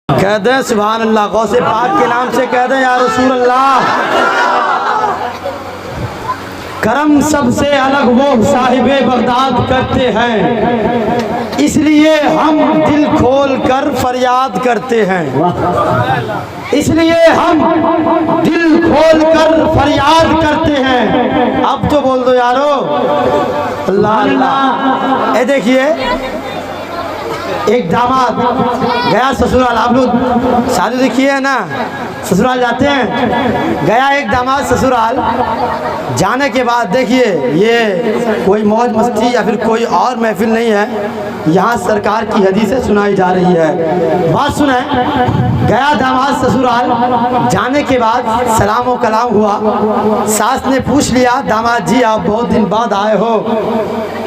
कह दें सुभान अल्लाह, गौसे पाक के नाम से कह दें या रसूल अल्लाह। करम सबसे अलग वो साहिबे बगदाद करते हैं, इसलिए हम दिल खोल कर फरियाद करते हैं, इसलिए हम दिल खोल कर फरियाद करते हैं। अब तो बोल दो यारो अल्लाह अल्लाह। देखिए एक दामाद गया ससुराल, आप लोग शादी देखिए है ना, ससुराल जाते हैं। गया एक दामाद ससुराल, जाने के बाद देखिए ये कोई मौज मस्ती या फिर कोई और महफिल नहीं है, यहाँ सरकार की हदीसें सुनाई जा रही है। बात सुने, गया दामाद ससुराल, जाने के बाद सलाम व कलाम हुआ। सास ने पूछ लिया, दामाद जी आप बहुत दिन बाद आए हो,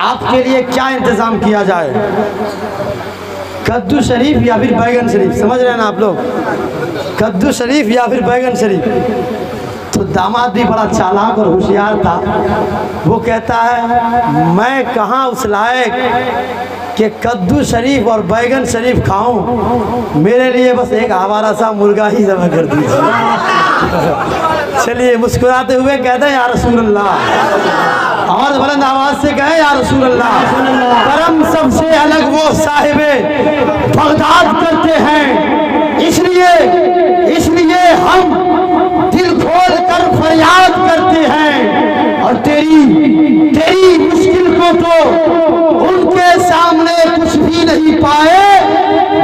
आपके लिए क्या इंतज़ाम किया जाए, कद्दू शरीफ या फिर बैगन शरीफ, समझ रहे हैं ना आप लोग, कद्दू शरीफ या फिर बैगन शरीफ। तो दामाद भी बड़ा चालाक और होशियार था, वो कहता है मैं कहाँ उस लायक कि कद्दू शरीफ और बैगन शरीफ खाऊं, मेरे लिए बस एक आवारा सा मुर्गा ही ज़बह कर दीजिए। चलिए मुस्कुराते हुए कहते हैं या रसूल अल्लाह, और बुलंद आवाज से कहे या रसूल अल्लाह। करम सबसे अलग वो साहिबे बगदाद करते हैं, इसलिए हम दिल खोल कर फरियाद करते हैं, और तेरी मुश्किल को तो उनके सामने कुछ भी नहीं पाए,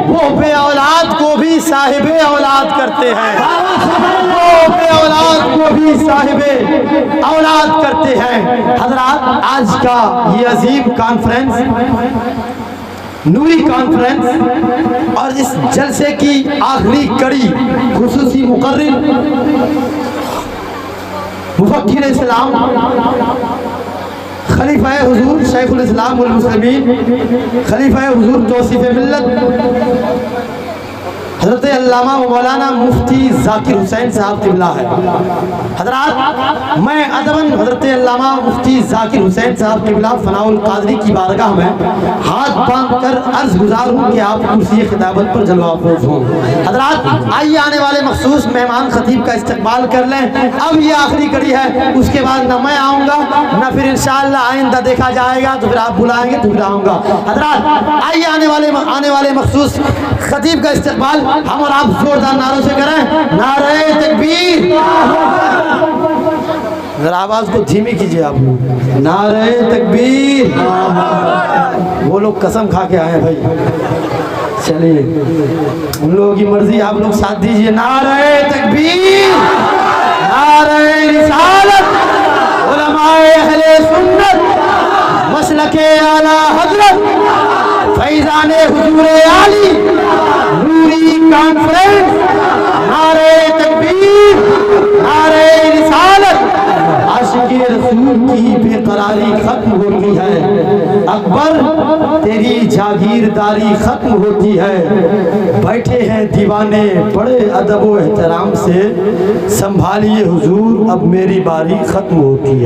वो बे औलाद को भी साहिबे औलाद करते हैं, वो बे औलाद को भी साहिबे औलाद करते हैं। हजरात, आज का ये अजीम कॉन्फ्रेंस, नूरी कॉन्फ्रेंस, और इस जलसे की आखिरी कड़ी खुसूसी मुकर्रिर मुफक्किर इस्लाम खलीफा हुजूर शेखुल इस्लाम वल मुस्लिमीन खलीफा हुजूर तौसीफ मिल्लत हज़रत अल्लामा व मौलाना मुफ्ती ज़ाकिर हुसैन साहब क़िबला है। हज़रात, मैं अदबन हज़रत अल्लामा मुफ्ती ज़ाकिर हुसैन साहब क़िबला फ़नाउल क़ादरी की बारगाह में हाथ बांध कर अर्ज़ गुज़ार हूँ कि आप कुर्सी खिताबत पर जलवा अफ़रोज़ हों। हज़रात, आइए आने वाले मखसूस मेहमान ख़तीब का इस्तक़बाल कर लें। अब ये आखिरी कड़ी है, उसके बाद न मैं आऊँगा न फिर इंशाअल्लाह आइंदा देखा जाएगा, तो फिर आप बुलाएंगे तो फिर आऊँगा। हज़रात, आइए आने वाले मखसूस ख़तीब का इस्तक़बाल हम और आप जोरदार नारों से करें, नारे तकबीर। जरा आवाज को धीमी कीजिए आप, नारे तकबीर। वो लोग कसम खा के आए भाई, चलिए उन लोगों की मर्जी, आप लोग साथ दीजिए। नारे तकबीर, नारे रिसालत, उलमाए अहले सुन्नत, मसलके आला हजरत, फैज़ाने हुजूरे आली, नूरी कॉन्फ्रेंस, नारे तकबीर, नारे रिसालत। आशिक़ी रसूल की बेकरारी खत्म होती है, अकबर तेरी जागीरदारी खत्म होती है, बैठे हैं दीवाने बड़े अदब व एहतराम से, संभालिए हुजूर अब मेरी बारी खत्म होती है।